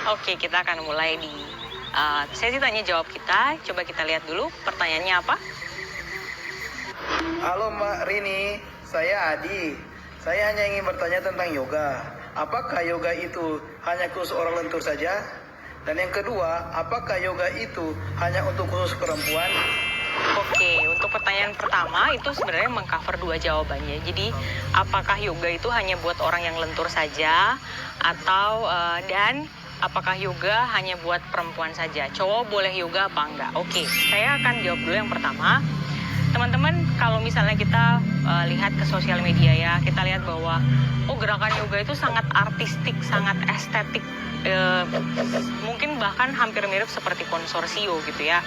Oke, kita akan mulai di sesi tanya jawab kita. Coba kita lihat dulu pertanyaannya apa. Halo Mbak Rini, saya Adi. Saya hanya ingin bertanya tentang yoga. Apakah yoga itu hanya khusus orang lentur saja? Dan yang kedua, apakah yoga itu hanya untuk khusus perempuan? Oke, untuk pertanyaan pertama itu sebenarnya mengcover dua jawabannya. Jadi, apakah yoga itu hanya buat orang yang lentur saja atau dan apakah yoga hanya buat perempuan saja? Cowok boleh yoga apa enggak? Oke, saya akan jawab dulu yang pertama. Teman-teman, kalau misalnya kita lihat ke sosial media ya, kita lihat bahwa gerakan yoga itu sangat artistik, sangat estetik, mungkin bahkan hampir mirip seperti konsorsio gitu ya.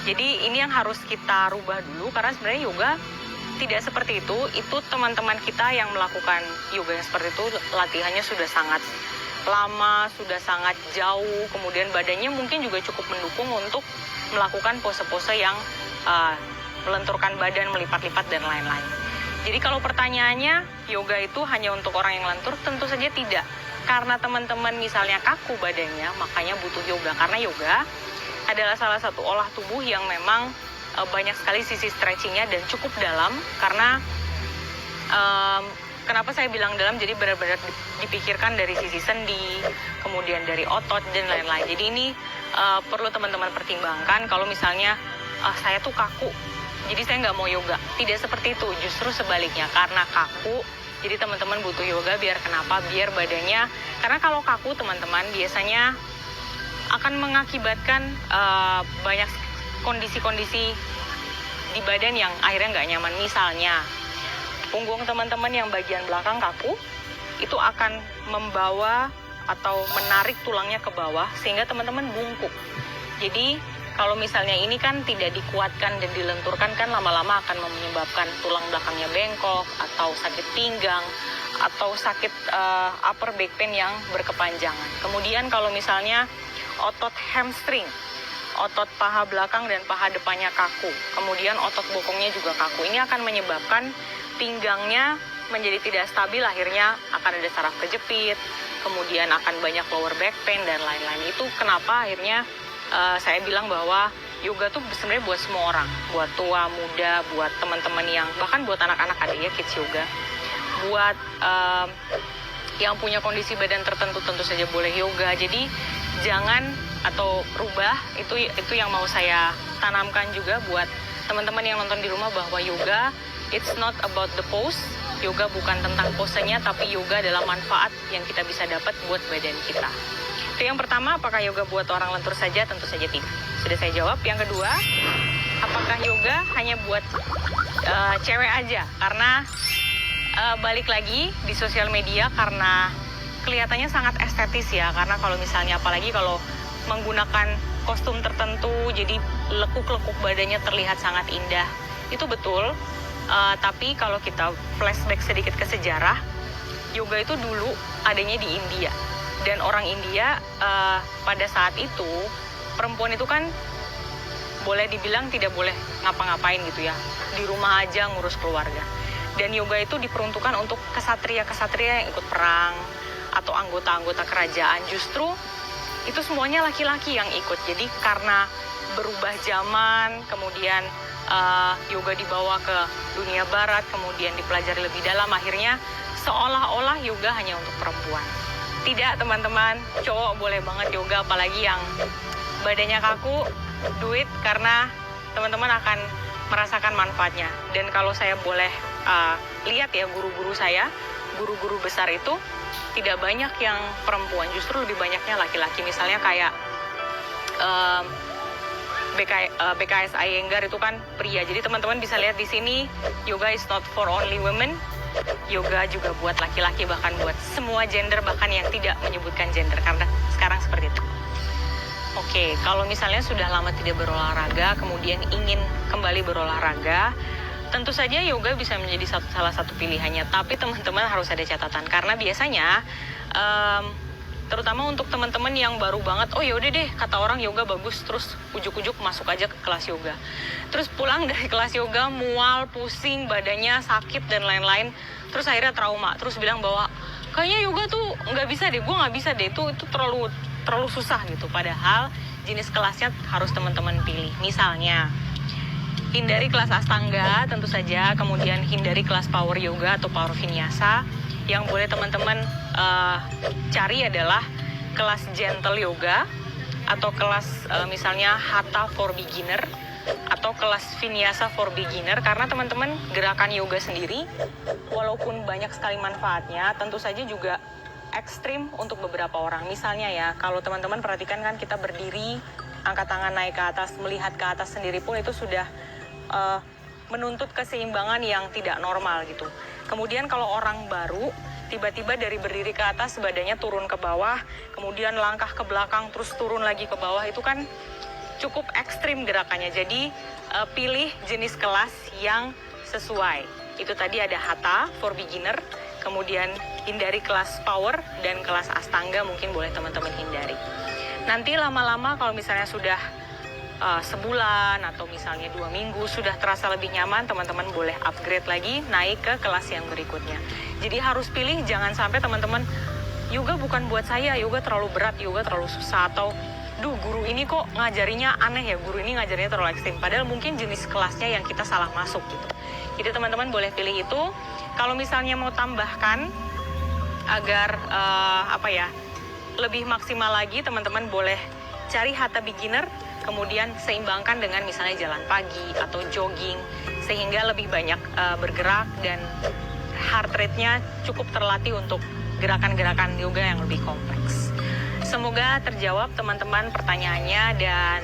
Jadi ini yang harus kita rubah dulu, karena sebenarnya yoga tidak seperti itu. Itu teman-teman kita yang melakukan yoga yang seperti itu latihannya sudah sangat lama, sudah sangat jauh, kemudian badannya mungkin juga cukup mendukung untuk melakukan pose-pose yang melenturkan badan, melipat-lipat, dan lain-lain. Jadi kalau pertanyaannya, yoga itu hanya untuk orang yang lentur? Tentu saja tidak. Karena teman-teman misalnya kaku badannya, makanya butuh yoga. Karena yoga adalah salah satu olah tubuh yang memang banyak sekali sisi stretchingnya dan cukup dalam. Karena kenapa saya bilang dalam, jadi benar-benar dipikirkan dari sisi sendi, kemudian dari otot, dan lain-lain. Jadi ini perlu teman-teman pertimbangkan. Kalau misalnya saya tuh kaku, jadi saya nggak mau yoga. Tidak seperti itu, justru sebaliknya. Karena kaku, jadi teman-teman butuh yoga biar kenapa? Biar badannya, karena kalau kaku teman-teman biasanya akan mengakibatkan banyak kondisi-kondisi di badan yang akhirnya nggak nyaman. Misalnya, punggung teman-teman yang bagian belakang kaku, itu akan membawa atau menarik tulangnya ke bawah, sehingga teman-teman bungkuk. Jadi, kalau misalnya ini kan tidak dikuatkan dan dilenturkan, kan lama-lama akan menyebabkan tulang belakangnya bengkok, atau sakit pinggang, atau sakit upper back pain yang berkepanjangan. Kemudian kalau misalnya otot hamstring, otot paha belakang dan paha depannya kaku, kemudian otot bokongnya juga kaku, ini akan menyebabkan pinggangnya menjadi tidak stabil, akhirnya akan ada saraf kejepit, kemudian akan banyak lower back pain dan lain-lain. Itu kenapa akhirnya saya bilang bahwa yoga tuh sebenarnya buat semua orang, buat tua, muda, buat teman-teman yang, bahkan buat anak-anak ada ya kids yoga, buat yang punya kondisi badan tertentu tentu saja boleh yoga. Jadi jangan, atau rubah, itu yang mau saya tanamkan juga buat teman-teman yang nonton di rumah, bahwa yoga it's not about the pose. Yoga bukan tentang posenya, tapi yoga adalah manfaat yang kita bisa dapat buat badan kita. Itu yang pertama, apakah yoga buat orang lentur saja? Tentu saja tidak. Sudah saya jawab. Yang kedua, apakah yoga hanya buat cewek aja? Karena balik lagi di sosial media, karena kelihatannya sangat estetis ya. Karena kalau misalnya, apalagi kalau menggunakan kostum tertentu, jadi lekuk-lekuk badannya terlihat sangat indah. Itu betul. Tapi kalau kita flashback sedikit ke sejarah, yoga itu dulu adanya di India. Dan orang India pada saat itu, perempuan itu kan boleh dibilang tidak boleh ngapa-ngapain gitu ya. Di rumah aja ngurus keluarga. Dan yoga itu diperuntukkan untuk kesatria-kesatria yang ikut perang, atau anggota-anggota kerajaan. Justru itu semuanya laki-laki yang ikut. Jadi karena berubah zaman, kemudian yoga dibawa ke dunia barat, kemudian dipelajari lebih dalam, akhirnya seolah-olah yoga hanya untuk perempuan. Tidak teman-teman, cowok boleh banget yoga, apalagi yang badannya kaku, do it, karena teman-teman akan merasakan manfaatnya. Dan kalau saya boleh lihat ya, guru-guru saya, guru-guru besar itu tidak banyak yang perempuan, justru lebih banyaknya laki-laki. Misalnya kayak BKS Iyengar itu kan pria. Jadi teman-teman bisa lihat di sini, yoga is not for only women. Yoga juga buat laki-laki, bahkan buat semua gender, bahkan yang tidak menyebutkan gender, karena sekarang seperti itu. Oke, kalau misalnya sudah lama tidak berolahraga, kemudian ingin kembali berolahraga, tentu saja yoga bisa menjadi salah satu pilihannya. Tapi teman-teman harus ada catatan, karena biasanya terutama untuk teman-teman yang baru banget, oh yaudah deh, kata orang yoga bagus, terus ujuk-ujuk masuk aja ke kelas yoga. Terus pulang dari kelas yoga mual, pusing, badannya sakit dan lain-lain, terus akhirnya trauma, terus bilang bahwa kayaknya yoga tuh nggak bisa deh, gue nggak bisa deh, itu terlalu susah gitu. Padahal jenis kelasnya harus teman-teman pilih. Misalnya hindari kelas Astanga tentu saja, kemudian hindari kelas Power Yoga atau Power Vinyasa. Yang boleh teman-teman cari adalah kelas Gentle Yoga atau kelas misalnya Hatha for Beginner atau kelas Vinyasa for Beginner, karena teman-teman gerakan yoga sendiri walaupun banyak sekali manfaatnya, tentu saja juga ekstrim untuk beberapa orang. Misalnya ya, kalau teman-teman perhatikan kan kita berdiri, angkat tangan naik ke atas, melihat ke atas sendiri pun itu sudah menuntut keseimbangan yang tidak normal gitu. Kemudian kalau orang baru tiba-tiba dari berdiri ke atas badannya turun ke bawah, kemudian langkah ke belakang terus turun lagi ke bawah, itu kan cukup ekstrim gerakannya. Jadi pilih jenis kelas yang sesuai. Itu tadi ada Hatha for Beginner, kemudian hindari kelas Power, dan kelas Astanga mungkin boleh teman-teman hindari. Nanti lama-lama kalau misalnya sudah sebulan atau misalnya 2 minggu sudah terasa lebih nyaman, teman-teman boleh upgrade lagi, naik ke kelas yang berikutnya. Jadi harus pilih, jangan sampai teman-teman yoga bukan buat saya, yoga terlalu berat, yoga terlalu susah, atau duh guru ini kok ngajarinya aneh ya, guru ini ngajarinya terlalu ekstrim. Padahal mungkin jenis kelasnya yang kita salah masuk gitu. Jadi teman-teman boleh pilih itu. Kalau misalnya mau tambahkan agar lebih maksimal lagi, teman-teman boleh cari Hatha Beginner, kemudian seimbangkan dengan misalnya jalan pagi atau jogging, sehingga lebih banyak bergerak dan heart rate-nya cukup terlatih untuk gerakan-gerakan yoga yang lebih kompleks. Semoga terjawab teman-teman pertanyaannya, dan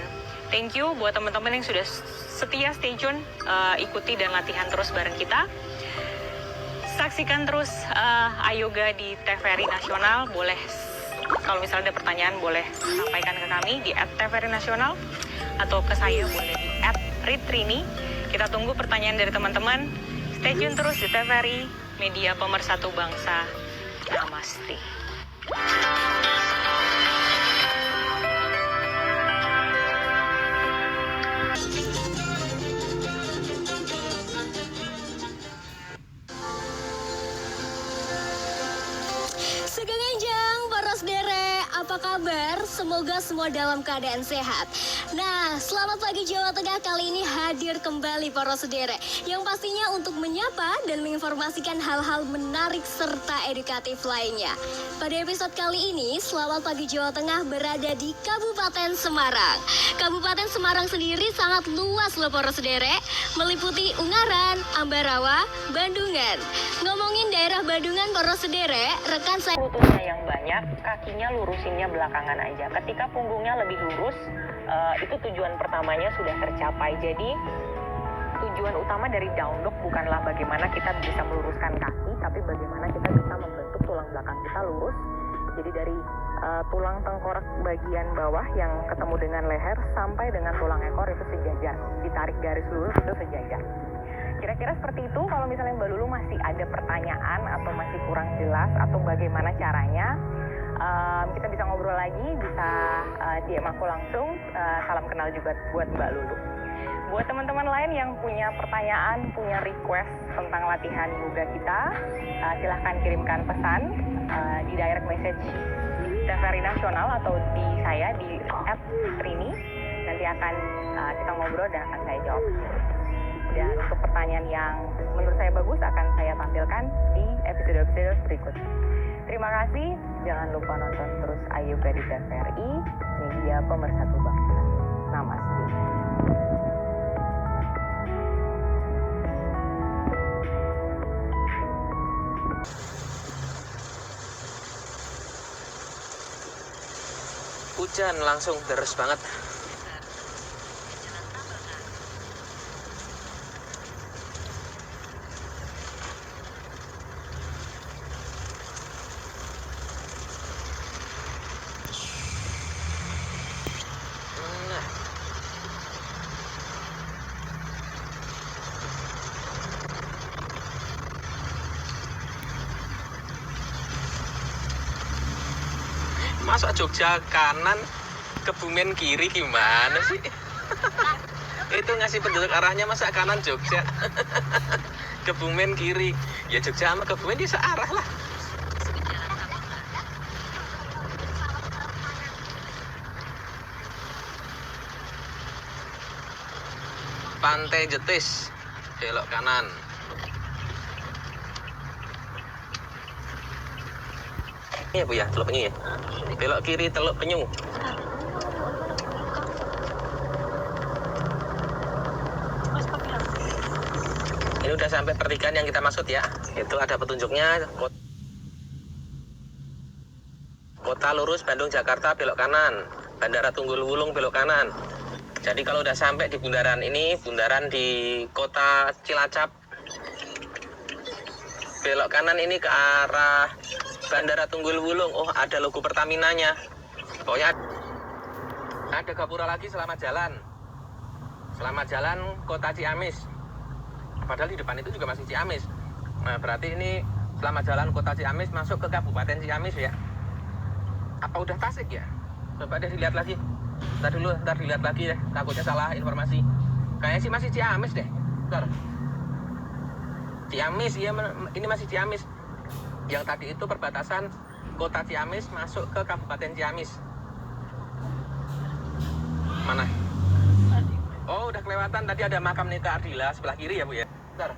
thank you buat teman-teman yang sudah setia stay tune, ikuti dan latihan terus bareng kita. Saksikan terus Ayoga di TVRI Nasional. Boleh kalau misalnya ada pertanyaan boleh sampaikan ke kami di @tvri_nasional atau ke saya boleh di @ritrini. Kita tunggu pertanyaan dari teman-teman. Stay tune terus di TVRI, media pemersatu bangsa. Namaste. Segenjang para saudara, apa kabar? Semoga semua dalam keadaan sehat. Nah, selamat pagi Jawa Tengah kali ini hadir kembali para saudara, yang pastinya untuk menyapa dan menginformasikan hal-hal menarik serta edukatif lainnya. Pada episode kali ini, Selamat Pagi Jawa Tengah berada di Kabupaten Semarang. Kabupaten Semarang sendiri sangat luas loh para saudara, meliputi Ungaran, Ambarawa, Bandungan. Ngomongin daerah Bandungan para saudara, rekan saya Lututnya yang banyak, kakinya lurusinnya belakangan aja. Ketika punggungnya lebih lurus, itu tujuan pertamanya sudah tercapai. Jadi tujuan utama dari down dog bukanlah bagaimana kita bisa meluruskan kaki, tapi bagaimana kita bisa membentuk tulang belakang kita lurus. Jadi dari tulang tengkorak bagian bawah yang ketemu dengan leher sampai dengan tulang ekor itu sejajar. Ditarik garis lurus itu sejajar. Kira-kira seperti itu. Kalau misalnya Mbak Lulu masih ada pertanyaan atau masih kurang jelas atau bagaimana caranya, kita bisa ngobrol lagi, bisa DM aku langsung. Salam kenal juga buat Mbak Lulu. Buat teman-teman lain yang punya pertanyaan, punya request tentang latihan yoga kita, silahkan kirimkan pesan di direct message TVRI Nasional atau di saya di @trini. Nanti akan kita ngobrol dan akan saya jawab. Dan untuk pertanyaan yang menurut saya bagus akan saya tampilkan di episode-episode berikut. Terima kasih. Jangan lupa nonton terus Ayoga di TVRI, media pemersatu bangsa. Namaste. Hujan langsung deres banget. Masa Jogja kanan, Kebumen kiri gimana sih? Itu ngasih petunjuk arahnya masa kanan Jogja. Kebumen kiri. Ya Jogja sama Kebumen dia searah lah. Pantai Jetis, belok kanan. Ini ya Bu ya, Teluk Penyu ya. Belok kiri Teluk Penyu. Ini udah sampai pertigaan yang kita maksud ya. Itu ada petunjuknya. Kota lurus Bandung Jakarta belok kanan. Bandara Tunggul Wulung belok kanan. Jadi kalau udah sampai di bundaran ini, bundaran di Kota Cilacap, belok kanan ini ke arah Bandara Tunggul Wulung. Oh, ada logo Pertaminanya. Pokoknya ada gapura lagi, selamat jalan. Selamat jalan Kota Ciamis. Padahal di depan itu juga masih Ciamis. Nah, berarti ini selamat jalan Kota Ciamis masuk ke Kabupaten Ciamis ya. Apa udah Tasik ya? Coba deh dilihat lagi. Ntar dilihat lagi deh. Takutnya salah informasi. Kayaknya sih masih Ciamis deh. Ntar. Ciamis, ya, ini masih Ciamis. Yang tadi itu perbatasan Kota Ciamis masuk ke Kabupaten Ciamis. Mana? Oh, udah kelewatan. Tadi ada makam Nita Ardila sebelah kiri ya Bu ya. Bentar.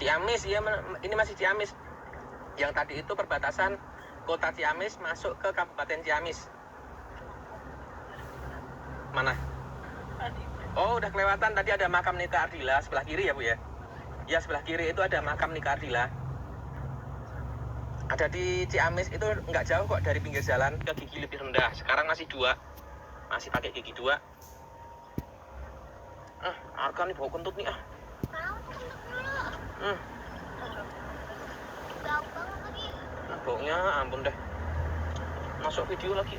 Ciamis, ya, ini masih Ciamis. Yang tadi itu perbatasan Kota Ciamis masuk ke Kabupaten Ciamis. Mana? Oh, udah kelewatan. Tadi ada makam Nita Ardila sebelah kiri ya Bu ya. Ya, sebelah kiri itu ada makam Nita Ardila. Ada di Ciamis, itu nggak jauh kok dari pinggir jalan ke gigi lebih rendah. Sekarang masih 2. Masih pakai gigi 2. Arka nih bau kentut nih baunya ampun deh. Masuk video lagi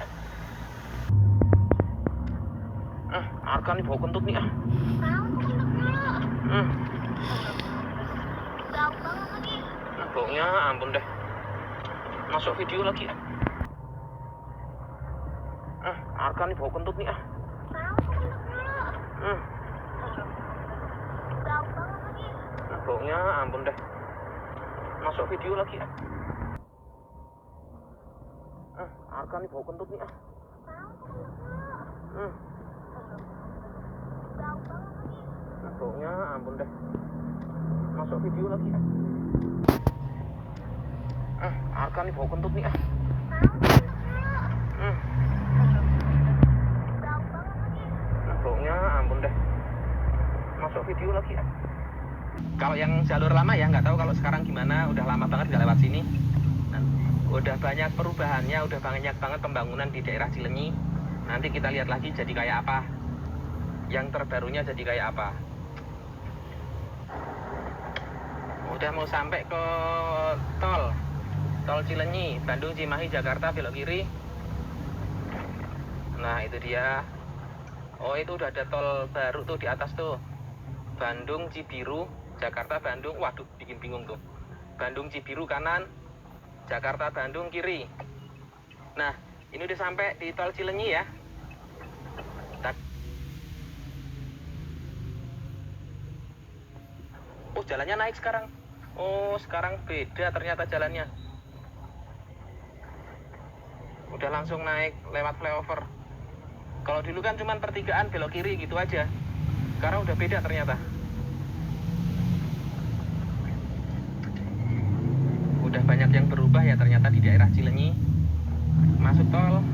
Arka nih bau kentut nih baunya ampun deh. Masuk video lagi Arka nih bau kentut nih baunya ampun deh. Masuk video lagi Arka nih bau kentut nih baunya ampun deh. Masuk video lagi Arka nih bau kentut nih baunya ampun deh. Masuk video lagi Kalau yang jalur lama ya nggak tahu kalau sekarang gimana. Udah lama banget nggak lewat sini. Udah banyak perubahannya, udah banyak banget pembangunan di daerah Cilenyi. Nanti kita lihat lagi jadi kayak apa. Yang terbarunya jadi kayak apa. Udah mau sampai ke tol Cilenyi, Bandung Cimahi Jakarta belok kiri. Nah itu dia. Oh itu udah ada tol baru tuh di atas tuh. Bandung Cibiru Jakarta Bandung. Waduh bikin bingung tuh. Bandung Cibiru kanan, Jakarta Bandung kiri. Nah ini udah sampai di tol Cilenyi ya. Oh jalannya naik sekarang. Oh sekarang beda ternyata jalannya. Udah langsung naik lewat flyover. Kalau dulu kan cuma pertigaan belok kiri gitu aja. Sekarang udah beda ternyata. Udah banyak yang berubah ya ternyata di daerah Cilenyi. Masuk tol.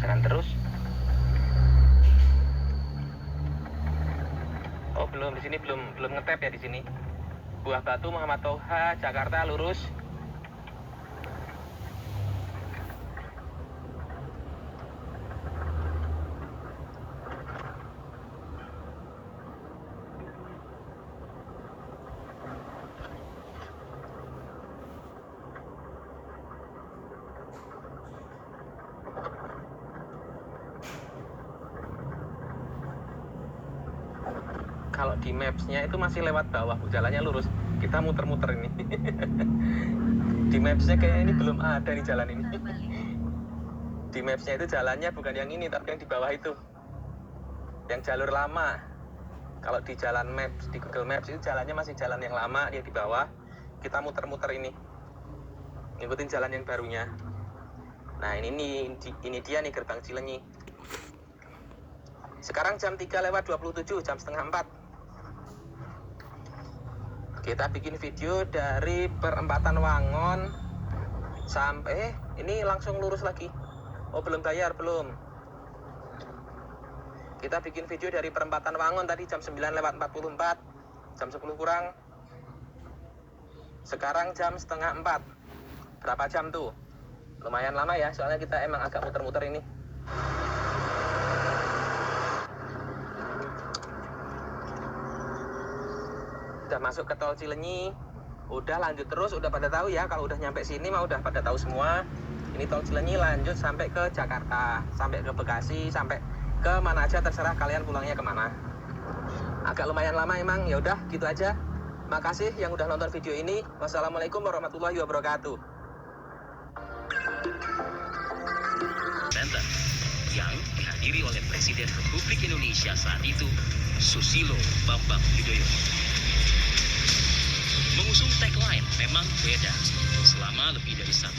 Jalan terus. Oh belum, di sini belum ngetap ya di sini. Buah Batu Muhammad Toha Jakarta lurus. Kalau di Maps-nya itu masih lewat bawah, jalannya lurus. Kita muter-muter ini. Di Maps-nya kayaknya ini belum ada nih jalan ini. Di Maps-nya itu jalannya bukan yang ini, tapi yang di bawah itu. Yang jalur lama. Kalau di jalan Maps, di Google Maps itu jalannya masih jalan yang lama, dia di bawah. Kita muter-muter ini, ngikutin jalan yang barunya. Nah ini dia nih gerbang Cilenyi. Sekarang jam 3:27, jam setengah 4. Kita bikin video dari perempatan Wangon sampai ini langsung lurus lagi. Oh belum bayar, belum. Kita bikin video dari perempatan Wangon tadi jam 9:44, jam 10 kurang. Sekarang jam setengah 4. Berapa jam tuh? Lumayan lama ya, soalnya kita emang agak muter-muter ini. Udah masuk ke tol Cilenyi, udah lanjut terus, udah pada tahu ya. Kalau udah nyampe sini mah udah pada tahu semua. Ini tol Cilenyi lanjut sampai ke Jakarta, sampai ke Bekasi, sampai ke mana aja, terserah kalian pulangnya kemana. Agak lumayan lama emang, ya udah gitu aja. Makasih yang udah nonton video ini. Wassalamualaikum warahmatullahi wabarakatuh. Banten yang dihadiri oleh Presiden Republik Indonesia saat itu, Susilo Bambang Yudhoyono. Mengusung tagline memang beda selama lebih dari 1